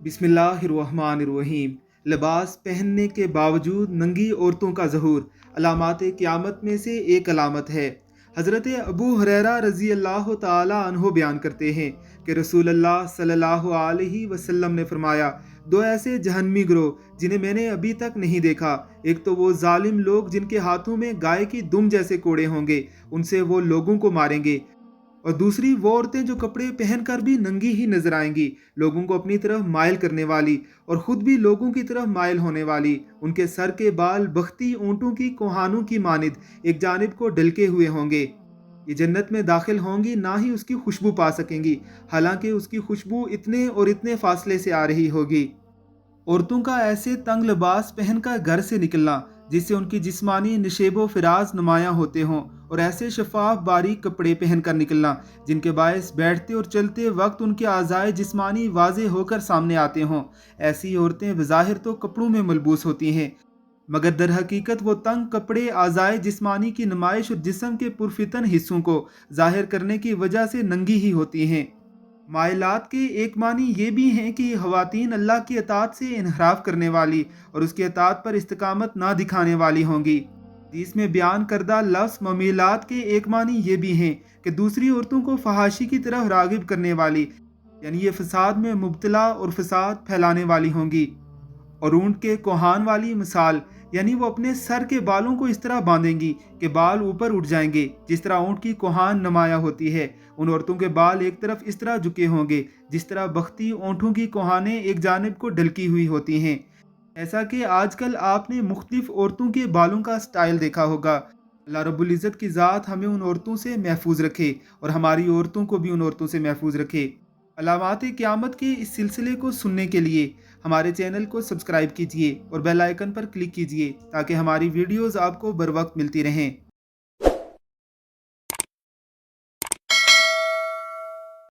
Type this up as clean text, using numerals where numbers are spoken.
बिस्मिल्लाहिर्रहमानिर्रहीम। लिबास पहनने के बावजूद नंगी औरतों का ज़हूर अलामात क़यामत में से एक अलामत है। हज़रत अबू हुरैरा रज़ी अल्लाह ताला अन्हो बयान करते हैं कि रसूलुल्लाह सल्लल्लाहु अलैहि वसल्लम ने फरमाया, दो ऐसे जहन्नमी गिरोह जिन्हें मैंने अभी तक नहीं देखा। एक तो वो जालिम लोग जिनके हाथों में गाय की दुम जैसे कोड़े होंगे, उनसे वो लोगों को मारेंगे। और दूसरी वो औरतें जो कपड़े पहनकर भी नंगी ही नजर आएंगी, लोगों को अपनी तरफ माइल करने वाली और खुद भी लोगों की तरफ माइल होने वाली। उनके सर के बाल बख्ती ऊंटों की कोहानों की मानिद एक जानिब को ढलके हुए होंगे। ये जन्नत में दाखिल होंगी, ना ही उसकी खुशबू पा सकेंगी, हालांकि उसकी खुशबू इतने और इतने फासले से आ रही होगी। औरतों का ऐसे तंग लिबास पहनकर घर से निकलना जिससे उनकी जिस्मानी नशेबो फिराज नुमायां होते हों, और ऐसे शफाफ बारीक कपड़े पहनकर निकलना जिनके बायस बैठते और चलते वक्त उनके आज़ाए जिस्मानी वाजे होकर सामने आते हों। ऐसी औरतें बज़ाहिर तो कपड़ों में मलबूस होती हैं, मगर दर हकीकत वो तंग कपड़े आज़ाए जिस्मानी की नुमाइश और जिस्म के पुरफितन हिस्सों को जाहिर करने की वजह से नंगी ही होती हैं। माइलात के एक मानी ये भी हैं कि ये ख़वातीन अल्लाह की अताअत से इनहराफ करने वाली और उसकी अताअत पर इस्तकामत ना दिखाने वाली होंगी। हदीस में बयान करदा लफ्ज़ ममीलात के एक मानी ये भी हैं कि दूसरी औरतों को फहाशी की तरफ रागिब करने वाली, यानी ये फसाद में मुब्तला और फसाद फैलाने वाली होंगी। और ऊंट के कोहान वाली मिसाल, यानी वो अपने सर के बालों को इस तरह बांधेंगी कि बाल ऊपर उठ जाएंगे जिस तरह ऊंट की कोहान नुमाया होती है। उन औरतों के बाल एक तरफ इस तरह झुके होंगे जिस तरह बख्ती ऊँटों की कोहानें एक जानिब को ढलकी हुई होती हैं। ऐसा कि आजकल आपने मुख्तलिफ औरतों के बालों का स्टाइल देखा होगा। अल्लाह रब्बुल इज़्ज़त की ज़ात हमें उन औरतों से महफूज रखे और हमारी औरतों को भी उन औरतों से महफूज रखे। अलामात क़यामत के इस सिलसिले को सुनने के लिए हमारे चैनल को सब्सक्राइब कीजिए और बेल आइकन पर क्लिक कीजिए ताकि हमारी वीडियोज़ आपको बर वक्त मिलती रहें।